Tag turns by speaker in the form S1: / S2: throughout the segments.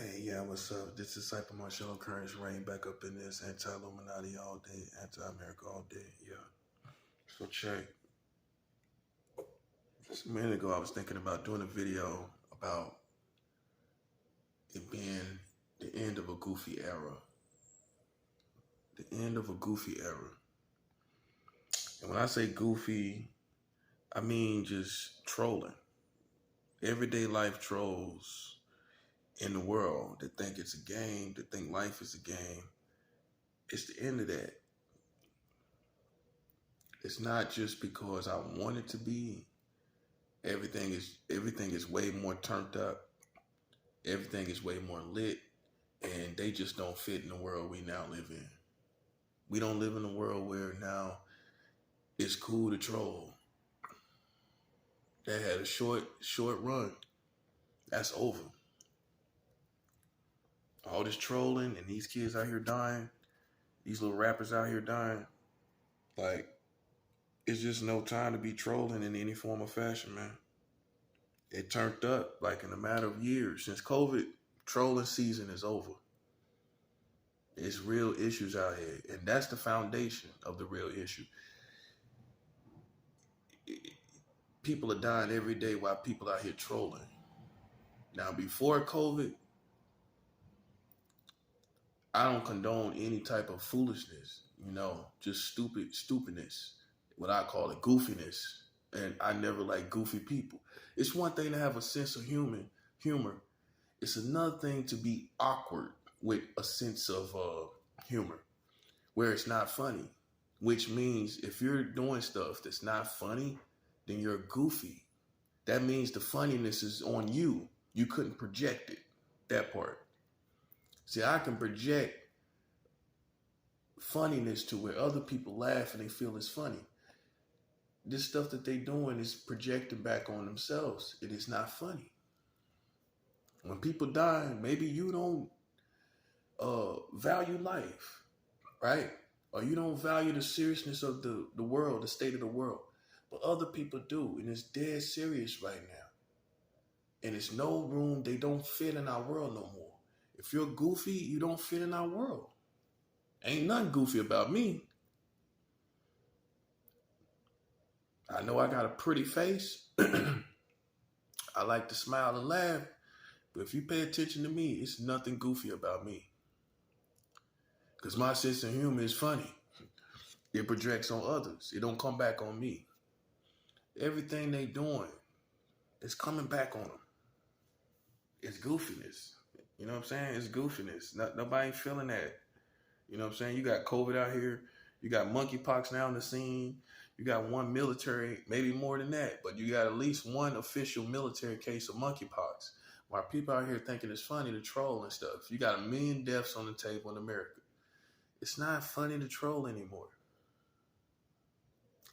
S1: Hey, yeah, what's up? This is Cypher Marshall Currents Rain back up in this anti-Illuminati all day, anti-America all day. Yeah. So check. Just a minute ago, I was thinking about doing a video about it being the end of a goofy era. The end of a goofy era. And when I say goofy, I mean just trolling. Everyday life trolls in the world that think it's a game, that think life is a game. It's the end of that. It's not just because I want it to be. Everything is way more turned up. Everything is way more lit, and they just don't fit in the world we now live in. We don't live in a world where now it's cool to troll. That had a short run. That's over. All this trolling and these kids out here dying, these little rappers out here dying, like it's just no time to be trolling in any form or fashion, man. It turned up like in a matter of years. Since COVID, trolling season is over. It's real issues out here, and that's the foundation of the real issue. People are dying every day while people out here trolling. Now, before COVID, I don't condone any type of foolishness, just stupidness, what I call it, goofiness. And I never like goofy people. It's one thing to have a sense of humor. It's another thing to be awkward with a sense of humor, where it's not funny, which means if you're doing stuff that's not funny, then you're goofy. That means the funniness is on you. You couldn't project it, that part. See, I can project funniness to where other people laugh and they feel it's funny. This stuff that they doing is projecting back on themselves. It is not funny. When people die, maybe you don't value life, right? Or you don't value the seriousness of the world, the state of the world. But other people do, and it's dead serious right now. And it's no room, they don't fit in our world no more. If you're goofy, you don't fit in our world. Ain't nothing goofy about me. I know I got a pretty face. I like to smile and laugh. But if you pay attention to me, it's nothing goofy about me. Because my sense of humor is funny. It projects on others. It don't come back on me. Everything they doing is coming back on them. It's goofiness. You know what I'm saying? It's goofiness. Nobody ain't feeling that. You know what I'm saying? You got COVID out here. You got monkeypox now in the scene. You got one military, maybe more than that, but you got at least one official military case of monkeypox. While people out here thinking it's funny to troll and stuff. You got 1 million deaths on the table in America. It's not funny to troll anymore.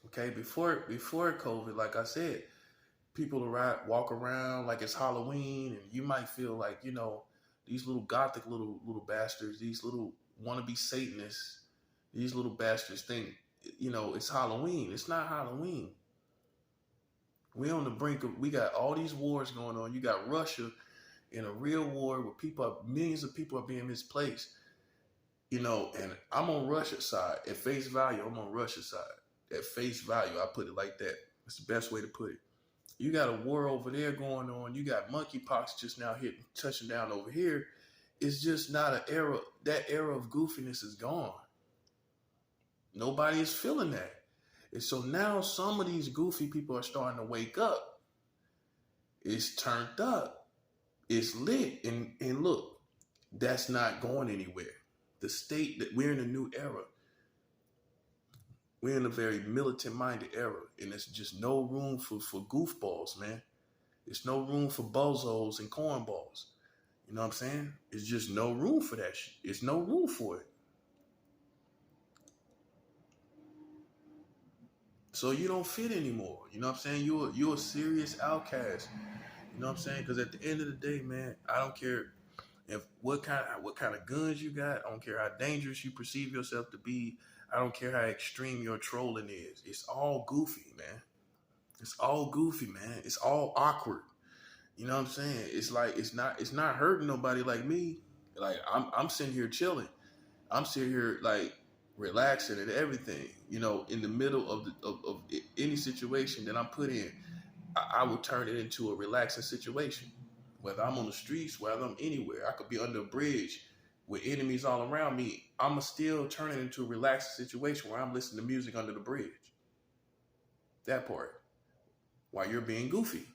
S1: Okay, before COVID, like I said, people walk around like it's Halloween, and you might feel like, these little gothic little bastards, these little wannabe Satanists, these little bastards think, it's Halloween. It's not Halloween. We on the brink of, we got all these wars going on. You got Russia in a real war where millions of people are being misplaced, and I'm on Russia's side. At face value, I'm on Russia's side. At face value, I put it like that. That's the best way to put it. You got a war over there going on. You got monkeypox just now touching down over here. It's just not an era. That era of goofiness is gone. Nobody is feeling that. And so now some of these goofy people are starting to wake up. It's turned up. It's lit. And look, that's not going anywhere. The state that we're in a new era. We're in a very militant-minded era, and there's just no room for goofballs, man. There's no room for bozos and cornballs. You know what I'm saying? It's just no room for that shit. It's no room for it. So you don't fit anymore. You know what I'm saying? You're a serious outcast. You know what I'm saying? Because at the end of the day, man, I don't care if what kind of guns you got. I don't care how dangerous you perceive yourself to be. I don't care how extreme your trolling is. It's all goofy, man. It's all goofy, man. It's all awkward. You know what I'm saying? It's like it's not hurting nobody like me. Like I'm sitting here chilling. I'm sitting here like relaxing and everything. You know, in the middle of of any situation that I'm put in, I would turn it into a relaxing situation. Whether I'm on the streets, whether I'm anywhere, I could be under a bridge with enemies all around me. I'ma still turn it into a relaxing situation where I'm listening to music under the bridge. That part. While you're being goofy.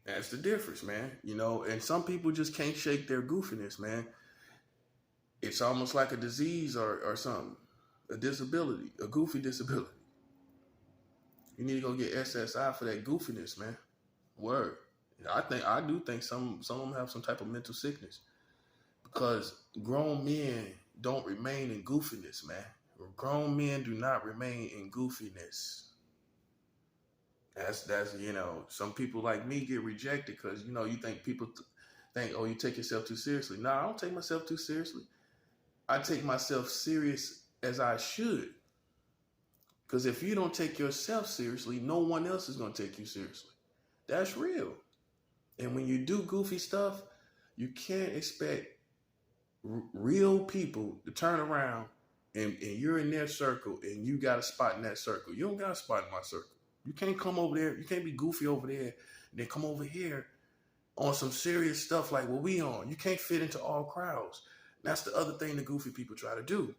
S1: That's the difference, man. You know, and some people just can't shake their goofiness, man. It's almost like a disease or something, a disability, a goofy disability. You need to go get SSI for that goofiness, man. Word. I do think some of them have some type of mental sickness because grown men don't remain in goofiness, man. Grown men do not remain in goofiness. That's you know, some people like me get rejected because you know you think people think, oh, you take yourself too seriously. No, I don't take myself too seriously. I take myself serious as I should. Because if you don't take yourself seriously, no one else is going to take you seriously. That's real. And when you do goofy stuff, you can't expect real people to turn around and you're in their circle and you got a spot in that circle. You don't got a spot in my circle. You can't come over there. You can't be goofy over there and then come over here on some serious stuff like what we on. You can't fit into all crowds. That's the other thing the goofy people try to do.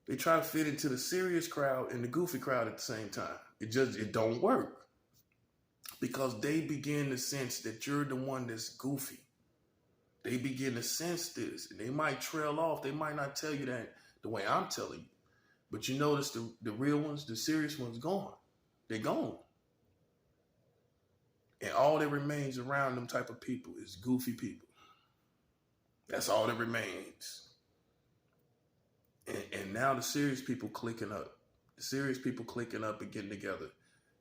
S1: They try to fit into the serious crowd and the goofy crowd at the same time. It don't work because they begin to sense that you're the one that's goofy. They begin to sense this and they might trail off. They might not tell you that the way I'm telling you, but you notice the real ones, the serious ones gone. They're gone. And all that remains around them type of people is goofy people. That's all that remains. And now the serious people clicking up. The serious people clicking up and getting together.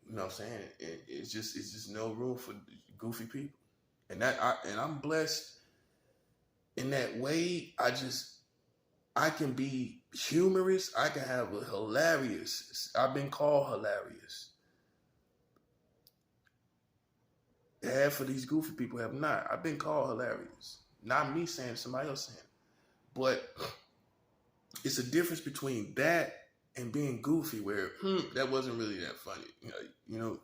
S1: You know what I'm saying? It's just no room for goofy people. And I'm blessed in that way. I can be humorous. I can have a hilarious. I've been called hilarious. Half of these goofy people have not. I've been called hilarious. Not me saying it, somebody else saying it. But it's a difference between that and being goofy where, that wasn't really that funny. You know,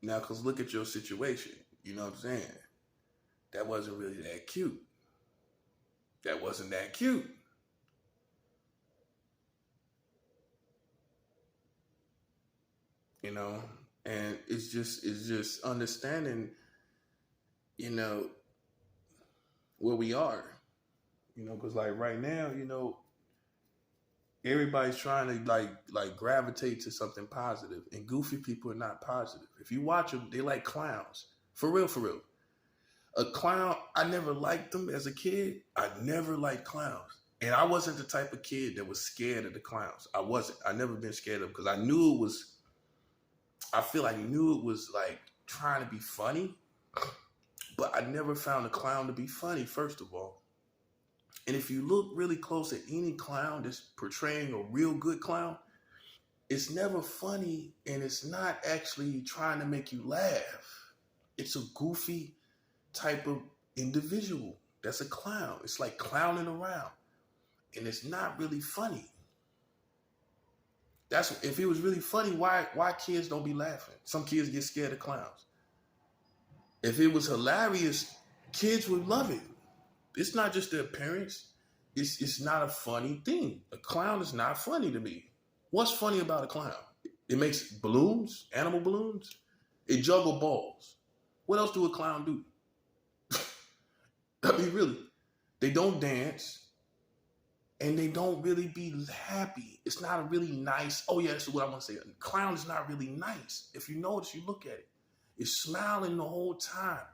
S1: now, because look at your situation. You know what I'm saying? That wasn't really that cute. That wasn't that cute. You know, and it's just understanding, you know, where we are. You know, because like right now, you know, everybody's trying to like gravitate to something positive, and goofy people are not positive. If you watch them, they like clowns. For real, for real. A clown, I never liked them as a kid. I never liked clowns. And I wasn't the type of kid that was scared of the clowns. I wasn't. I never been scared of them because I knew it was, I feel like I knew it was like trying to be funny, but I never found a clown to be funny, first of all. And if you look really close at any clown that's portraying a real good clown, it's never funny and it's not actually trying to make you laugh. It's a goofy type of individual that's a clown. It's like clowning around and it's not really funny. That's if it was really funny, why kids don't be laughing? Some kids get scared of clowns. If it was hilarious, kids would love it. It's not just the appearance. It's not a funny thing. A clown is not funny to me. What's funny about a clown? It makes balloons, animal balloons. It juggle balls. What else do a clown do? I mean, really, they don't dance and they don't really be happy. It's not a really nice, oh yeah, that's what I want to say. A clown is not really nice. If you notice, you look at it. It's smiling the whole time,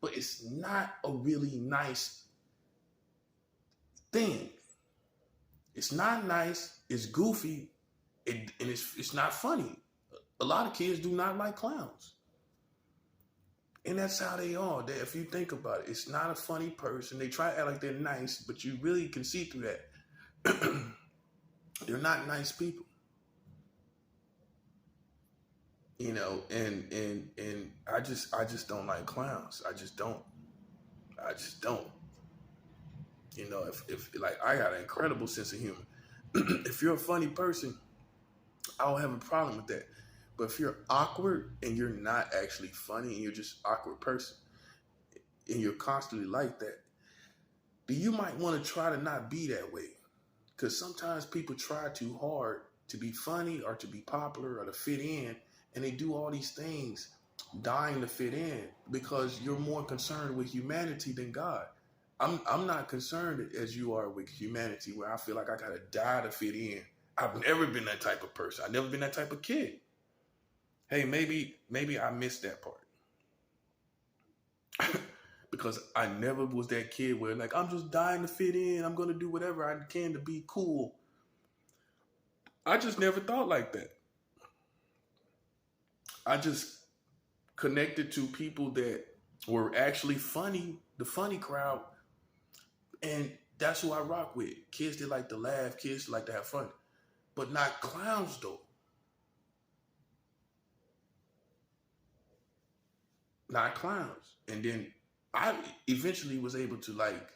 S1: but it's not a really nice thing. It's not nice. It's goofy, and it's not funny. A lot of kids do not like clowns. And that's how they are. If you think about it, it's not a funny person. They try to act like they're nice, but you really can see through that. They're not nice people. and I just don't like clowns. I just don't. If like I got an incredible sense of humor. If you're a funny person, I don't have a problem with that. But if you're awkward and you're not actually funny and you're just an awkward person and you're constantly like that, then you might want to try to not be that way. Because sometimes people try too hard to be funny or to be popular or to fit in, and they do all these things dying to fit in because you're more concerned with humanity than God. I'm not concerned as you are with humanity where I feel like I gotta die to fit in. I've never been that type of person. I've never been that type of kid. Hey, maybe I missed that part. Because I never was that kid where like I'm just dying to fit in. I'm gonna do whatever I can to be cool. I just never thought like that. I just connected to people that were actually funny, the funny crowd, and that's who I rock with. Kids that like to laugh, kids that like to have fun, but not clowns though. Not clowns. And then I eventually was able to like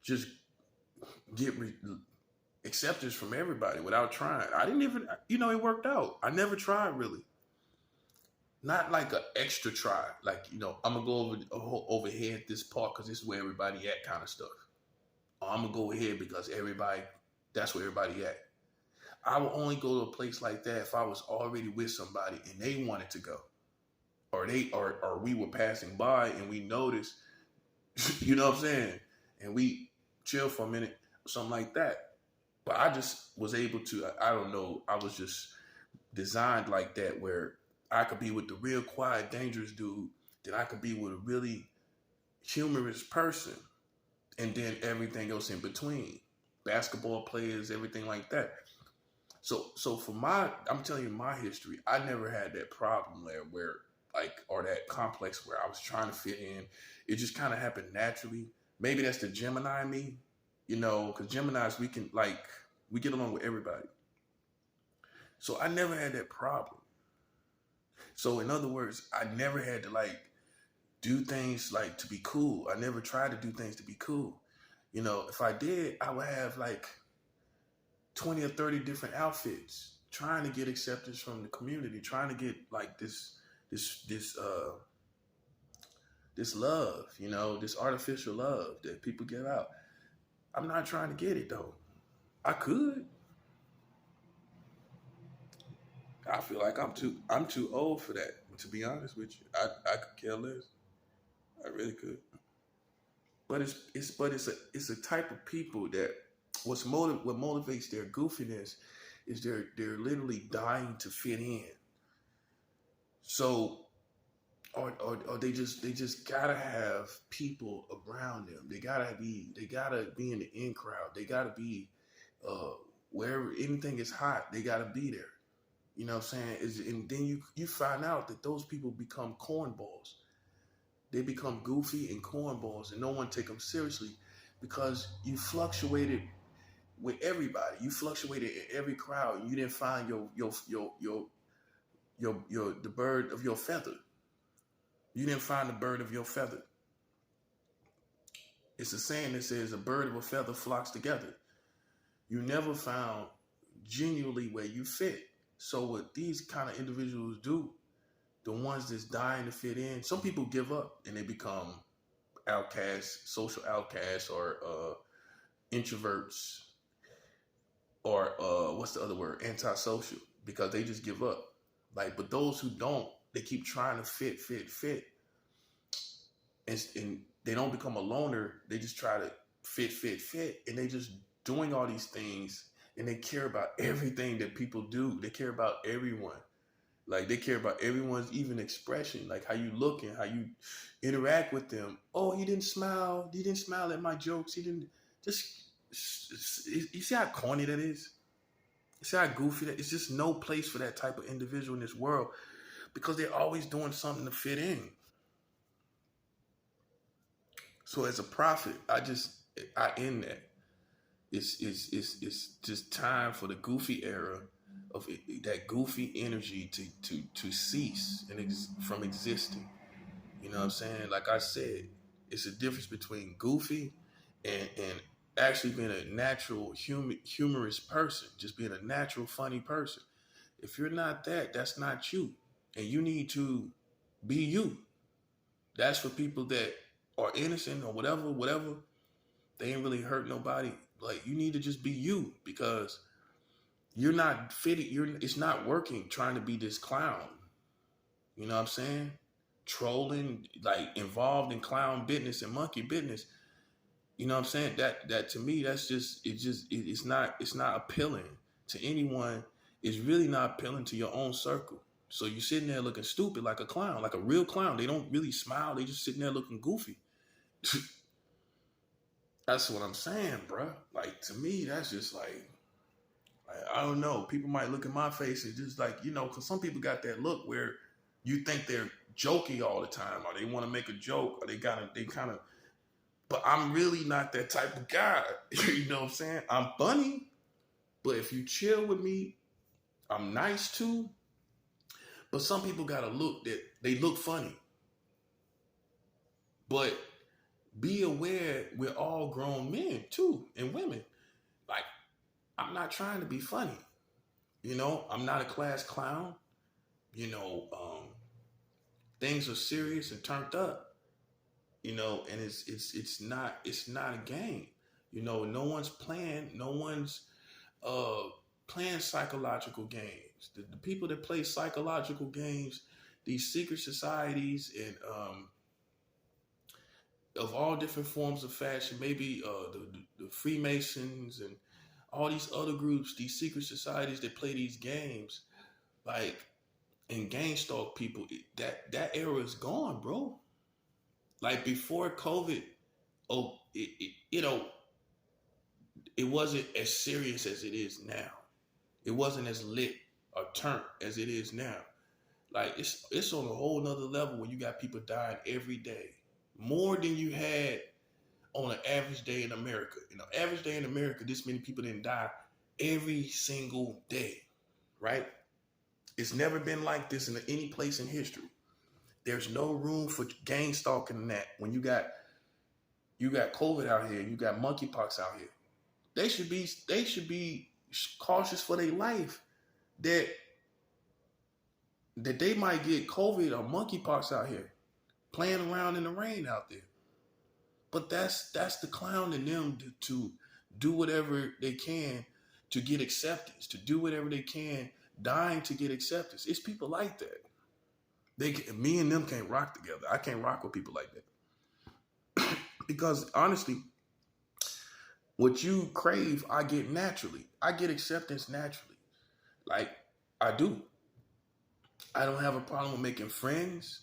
S1: just get acceptance from everybody without trying. I didn't even, it worked out. I never tried really. Not like an extra try, like I'm gonna go over here at this park because this is where everybody at, kind of stuff. Or I'm gonna go ahead because that's where everybody at. I would only go to a place like that if I was already with somebody and they wanted to go, or we were passing by and we noticed, you know what I'm saying, and we chill for a minute, or something like that. But I just was able to. I don't know. I was just designed like that where I could be with the real quiet, dangerous dude, then I could be with a really humorous person, and then everything else in between. Basketball players, everything like that. So I'm telling you my history, I never had that problem there where like, or that complex where I was trying to fit in. It just kind of happened naturally. Maybe that's the Gemini in me, because Geminis, we get along with everybody. So I never had that problem. So in other words, I never had to like do things like to be cool. I never tried to do things to be cool. If I did, I would have like 20 or 30 different outfits trying to get acceptance from the community, trying to get like this love, this artificial love that people give out. I'm not trying to get it though. I could. I feel like I'm too old for that. To be honest with you, I could care less. I really could. But it's a type of people that what motivates their goofiness is they're literally dying to fit in. So or they just gotta have people around them. They gotta be in the in crowd. They gotta be uh wherever anything is hot, they gotta be there. You know what I'm saying? And then you find out that those people become cornballs. They become goofy and cornballs, and no one take them seriously because you fluctuated with everybody. You fluctuated in every crowd. You didn't find your the bird of your feather. You didn't find the bird of your feather. It's a saying that says a bird of a feather flocks together. You never found genuinely where you fit. So what these kind of individuals do, the ones that's dying to fit in, some people give up and they become outcasts, social outcasts, or introverts, or what's the other word? Antisocial, because they just give up. Like, but those who don't, they keep trying to fit, and they don't become a loner. They just try to fit, and they just doing all these things, and they care about everything that people do. They care about everyone. Like they care about everyone's even expression, like how you look and how you interact with them. Oh, he didn't smile. He didn't smile at my jokes. He didn't just. You see how corny that is? You see how goofy that? It's just no place for that type of individual in this world because they're always doing something to fit in. So as a prophet, I end that. It's just time for the goofy era of that goofy energy to cease and from existing. You know what I'm saying? Like I said, it's a difference between goofy and actually being a natural humorous person, just being a natural funny person. If you're not that, that's not you, and you need to be you. That's for people that are innocent or whatever. They ain't really hurt nobody. Like you need to just be you because you're not fitting. It's not working trying to be this clown. You know what I'm saying? Trolling, like involved in clown business and monkey business. You know what I'm saying? That to me, that's it's not appealing to anyone. It's really not appealing to your own circle. So you're sitting there looking stupid like a clown, like a real clown. They don't really smile. They just sitting there looking goofy. That's what I'm saying, bro. Like to me, that's just like I don't know. People might look at my face and just like, because some people got that look where you think they're jokey all the time, or they want to make a joke, or they kind of. But I'm really not that type of guy. You know what I'm saying? I'm funny, but if you chill with me, I'm nice too. But some people got a look that they look funny. But be aware we're all grown men too, and women. Like, I'm not trying to be funny. I'm not a class clown. You know, things are serious and turned up. And it's not a game. No one's playing psychological games. The people that play psychological games, these secret societies and of all different forms of fashion, maybe the Freemasons and all these other groups, these secret societies that play these games, like and gang stalk people. That era is gone, bro. Like before COVID, oh, it wasn't as serious as it is now. It wasn't as lit or turned as it is now. Like it's on a whole nother level when you got people dying every day, more than you had on an average day in America. Average day in America, this many people didn't die every single day, right? It's never been like this in any place in history. There's no room for gang stalking in that. When you got COVID out here, you got monkeypox out here. They should be cautious for their life that they might get COVID or monkeypox out here, playing around in the rain out there. But that's the clown in them to do whatever they can to get acceptance, to do whatever they can, dying to get acceptance. It's people like that. Me and them can't rock together. I can't rock with people like that. Because honestly, what you crave, I get naturally. I get acceptance naturally. Like, I do. I don't have a problem with making friends.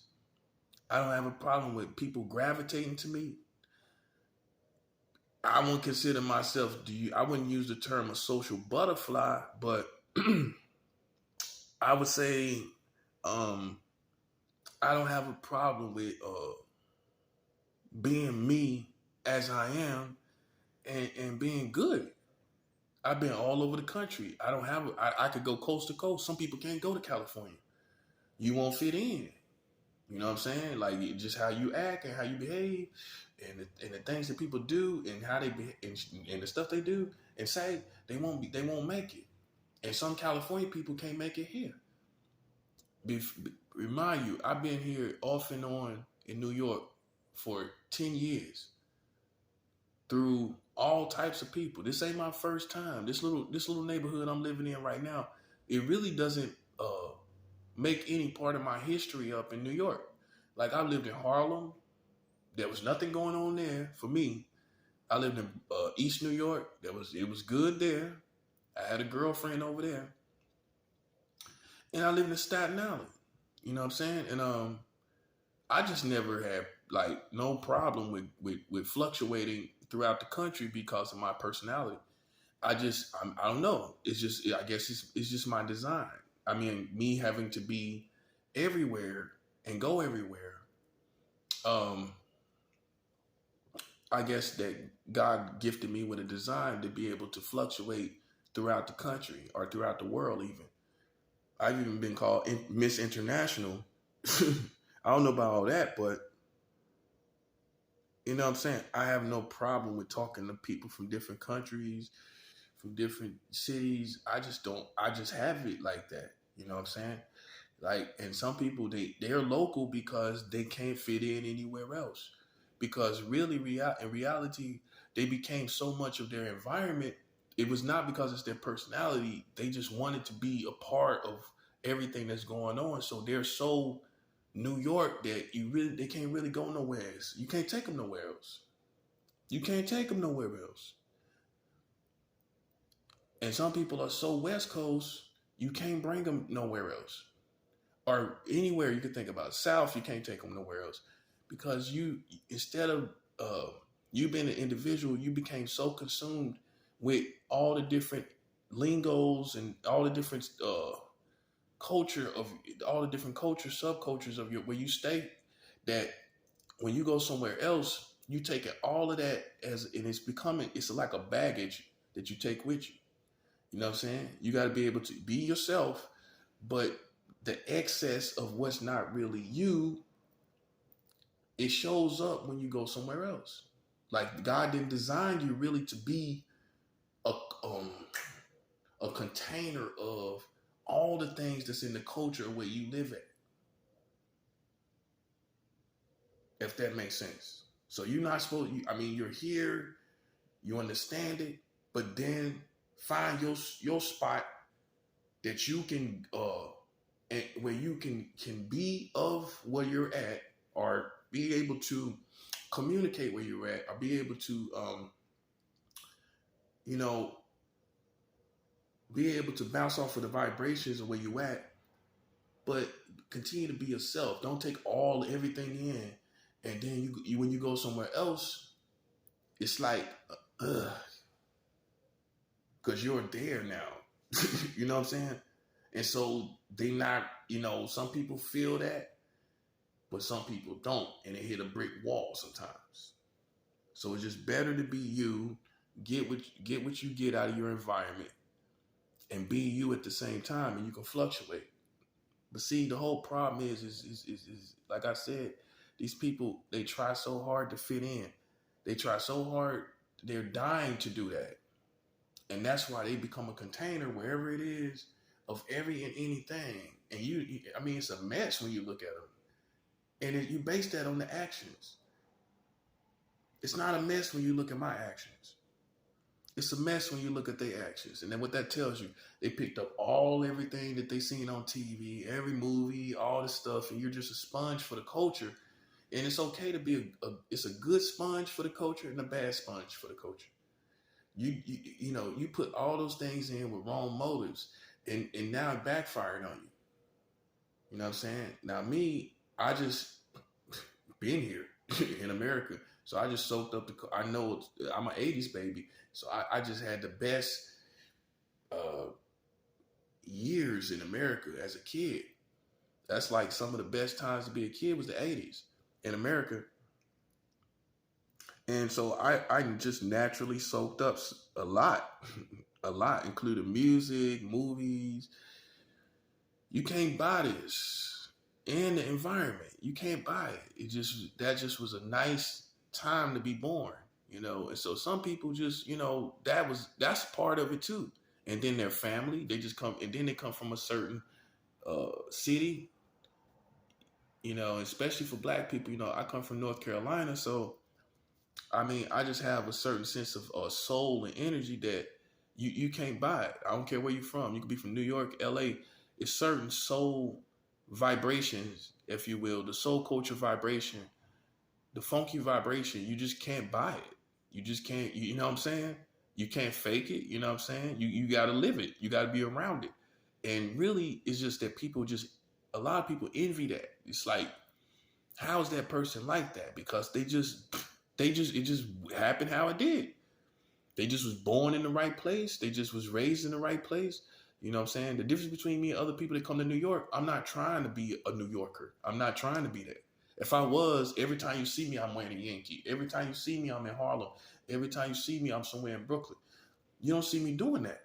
S1: I don't have a problem with people gravitating to me. I wouldn't consider myself, I wouldn't use the term a social butterfly, but I would say I don't have a problem with being me as I am and being good. I've been all over the country. I could go coast to coast. Some people can't go to California. You won't fit in. You know what I'm saying? Like just how you act and how you behave and the things that people do and how they be and the stuff they do and say, they won't make it. And some California people can't make it here. Remind you, I've been here off and on in New York for 10 years through all types of people. This ain't my first time. This little neighborhood I'm living in right now, it really doesn't make any part of my history up in New York. Like I lived in Harlem. There was nothing going on there for me. I lived in East New York. It was good there. I had a girlfriend over there. And I lived in Staten Island. You know what I'm saying? And I just never had like no problem with fluctuating throughout the country because of my personality. I don't know. I guess it's just my design. I mean, me having to be everywhere and go everywhere. I guess that God gifted me with a design to be able to fluctuate throughout the country or throughout the world even. I've even been called Miss International. I don't know about all that, but you know what I'm saying? I have no problem with talking to people from different countries, from different cities. I just have it like that. You know what I'm saying? Like, and some people they're local because they can't fit in anywhere else. Because really, in reality, they became so much of their environment. It was not because it's their personality. They just wanted to be a part of everything that's going on. So they're so New York that they can't really go nowhere else. You can't take them nowhere else. You can't take them nowhere else. And some people are so West Coast, you can't bring them nowhere else. Or anywhere you could think about. South, you can't take them nowhere else. Because instead of you being an individual, you became so consumed with all the different lingos and all the different subcultures of where you stay, that when you go somewhere else, you take all of that and it's like a baggage that you take with you. You know what I'm saying? You got to be able to be yourself, but the excess of what's not really you, it shows up when you go somewhere else. Like God didn't design you really to be a container of all the things that's in the culture where you live at. If that makes sense. So you're not supposed. You're here, you understand it, but then find your spot that you can and where you can be of where you're at, or be able to communicate where you're at, or be able to you know be able to bounce off of the vibrations of where you at, but continue to be yourself. Don't take everything in, and then you when you go somewhere else, it's like because you're there now. You know what I'm saying? And so they not, some people feel that, but some people don't, and they hit a brick wall sometimes. So it's just better to be you, get what you get out of your environment, and be you at the same time, and you can fluctuate. But see, the whole problem is like I said, these people, they try so hard to fit in. They try so hard, they're dying to do that. And that's why they become a container wherever it is of every and anything. And it's a mess when you look at them. And you base that on the actions. It's not a mess when you look at my actions. It's a mess when you look at their actions. And then what that tells you, they picked up everything that they seen on TV, every movie, all this stuff, and you're just a sponge for the culture. And it's okay to be it's a good sponge for the culture and a bad sponge for the culture. You put all those things in with wrong motives, and now it backfired on you. You know what I'm saying? Now me, I just been here in America, so I just soaked up I know I'm an '80s baby, so I just had the best years in America as a kid. That's like some of the best times to be a kid was the '80s in America. And so I just naturally soaked up a lot, including music, movies. You can't buy this, and the environment. You can't buy it. That just was a nice time to be born, And so some people just, that's part of it too. And then their family, they just come, and then they come from a certain city, especially for Black people. I come from North Carolina, so I just have a certain sense of soul and energy that you can't buy it. I don't care where you're from. You could be from New York, LA. It's certain soul vibrations, if you will, the soul culture vibration, the funky vibration. You just can't buy it. You just can't, you know what I'm saying? You can't fake it. You know what I'm saying? You got to live it. You got to be around it. And really, it's just that a lot of people envy that. It's like, how is that person like that? Because it just happened how it did. They just was born in the right place. They just was raised in the right place. You know what I'm saying? The difference between me and other people that come to New York, I'm not trying to be a New Yorker. I'm not trying to be that. If I was, every time you see me, I'm wearing a Yankee. Every time you see me, I'm in Harlem. Every time you see me, I'm somewhere in Brooklyn. You don't see me doing that.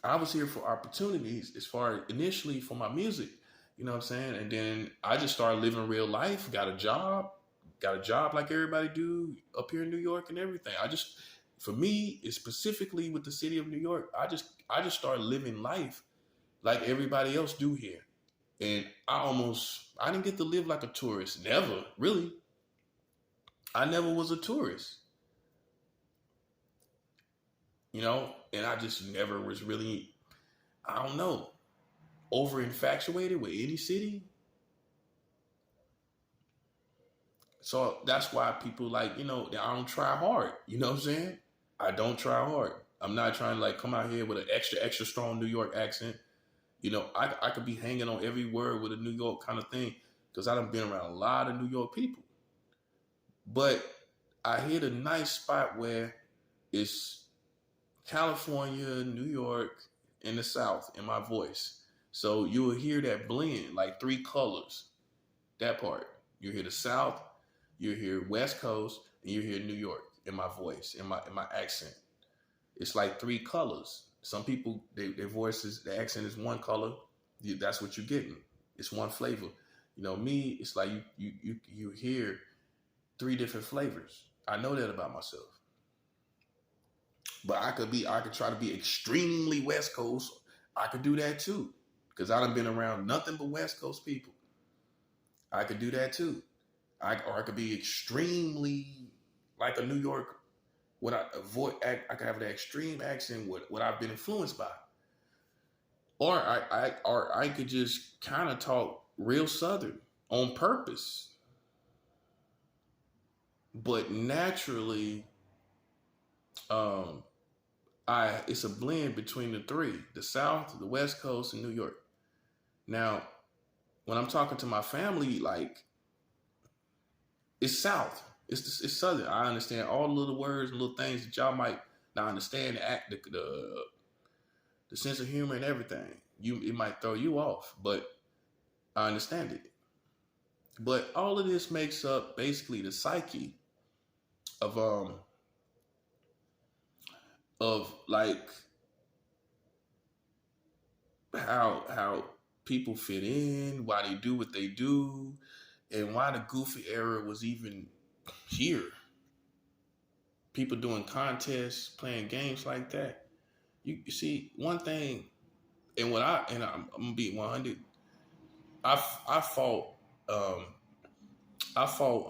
S1: I was here for opportunities as far as initially for my music, you know what I'm saying? And then I just started living real life, got a job like everybody do up here in New York and everything. For me, it's specifically with the city of New York, I just started living life like everybody else do here. And I didn't get to live like a tourist. Never, really. I never was a tourist, and I just never was really, I don't know, over infatuated with any city. So that's why people like, I don't try hard. You know what I'm saying? I don't try hard. I'm not trying to like come out here with an extra, extra strong New York accent. I could be hanging on every word with a New York kind of thing because I done been around a lot of New York people. But I hit a nice spot where it's California, New York, and the South in my voice. So you will hear that blend, like three colors. That part. You hear the South, you hear West Coast, and you hear New York in my voice, in my accent. It's like three colors. Some people, their voices, the accent is one color. That's what you're getting. It's one flavor. Me, it's like you hear three different flavors. I know that about myself. But I could try to be extremely West Coast. I could do that too. Because I done been around nothing but West Coast people. I could do that too. Or I could be extremely like a New York. I could have an extreme accent. What I've been influenced by, or I could just kind of talk real Southern on purpose, but naturally, um, it's a blend between the three: the South, the West Coast, and New York. Now, when I'm talking to my family, like it's South. It's Southern. I understand all the little words and little things that y'all might not understand. The sense of humor and everything. It might throw you off, but I understand it. But all of this makes up basically the psyche of like how people fit in, why they do what they do, and why the goofy era was even here. People doing contests, playing games like that. You see one thing, I'm gonna be 100. I fought um I fought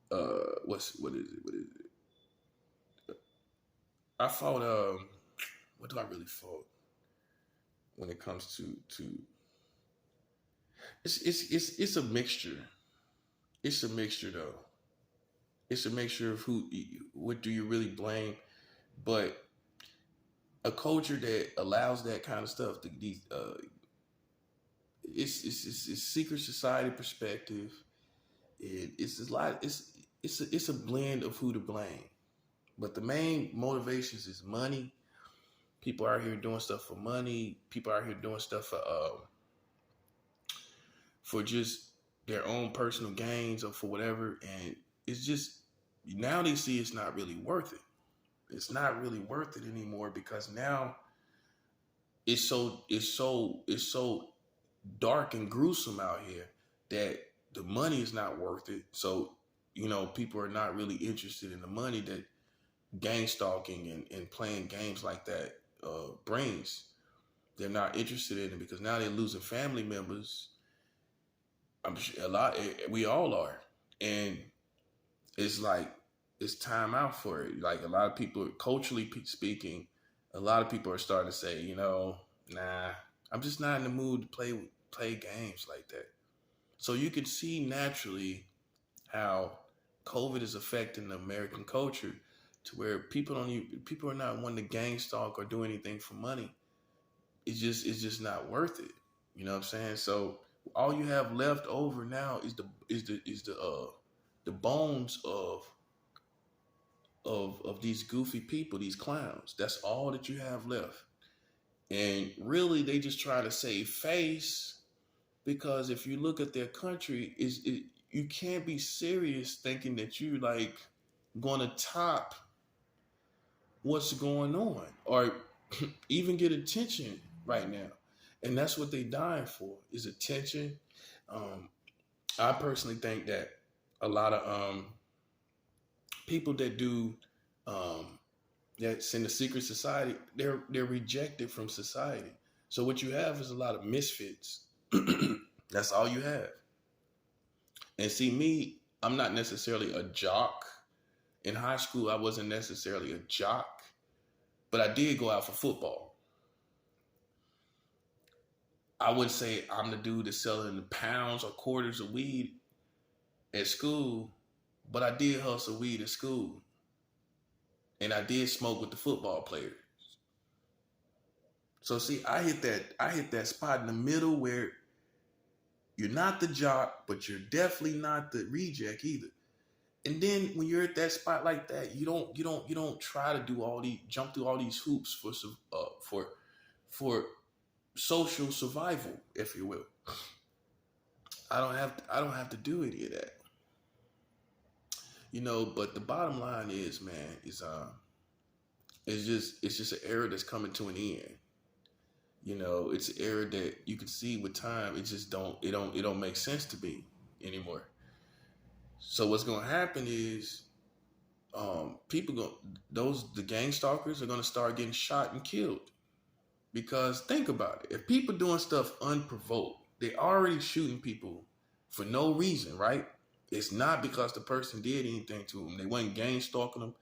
S1: what is it? I fought what do I really fought when it comes to it's a mixture. It's a mixture though. It's a mixture of what do you really blame, but a culture that allows that kind of stuff to these it's secret society perspective. It's a lot. It's a blend of who to blame, but the main motivations is money. People are here doing stuff for money. People are here doing stuff for just their own personal gains or for whatever, and it's just now they see it's not really worth it. It's not really worth it anymore because now it's so dark and gruesome out here that the money is not worth it. So, people are not really interested in the money that gang stalking and playing games like that brings. They're not interested in it because now they're losing family members. I'm sure we all are. And it's like, it's time out for it. Like a lot of people, culturally speaking, a lot of people are starting to say, nah, I'm just not in the mood to play games like that. So you can see naturally how COVID is affecting the American culture to where people are not wanting to gang stalk or do anything for money. It's just not worth it. You know what I'm saying? So all you have left over now is the bones of these goofy people, these clowns. That's all that you have left. And really, they just try to save face because if you look at their country, you can't be serious thinking that you like going to top what's going on. Or even get attention right now. And that's what they dying for, is attention. Um, I personally think that a lot of people that do that's in the secret society, they're rejected from society. So what you have is a lot of misfits. That's all you have. And see, me, I'm not necessarily a jock. In high school, I wasn't necessarily a jock, but I did go out for football. I would say I'm the dude that's selling the pounds or quarters of weed at school, but I did hustle weed at school. And I did smoke with the football players. So see, I hit that spot in the middle where you're not the jock, but you're definitely not the reject either. And then when you're at that spot like that, you don't try to do all these jump through all these hoops for social survival, if you will. I don't have to do any of that. But the bottom line is, man, it's just an era that's coming to an end. It's an era that you can see with time. It don't make sense to me anymore. So what's gonna happen is people go those the gang stalkers are gonna start getting shot and killed. Because think about it. If people doing stuff unprovoked, they already shooting people for no reason, right? It's not because the person did anything to them. They wasn't gang stalking them.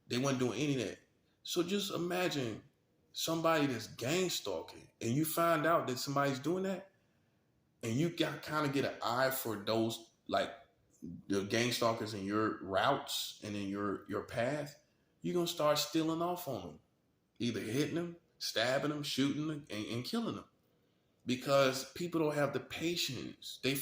S1: They weren't doing any of that. So just imagine somebody that's gang stalking and you find out that somebody's doing that and you got kind of get an eye for those, like the gang stalkers in your routes and in your path. You're going to start stealing off on them, either hitting them, stabbing them, shooting them, and killing them, because people don't have the patience. They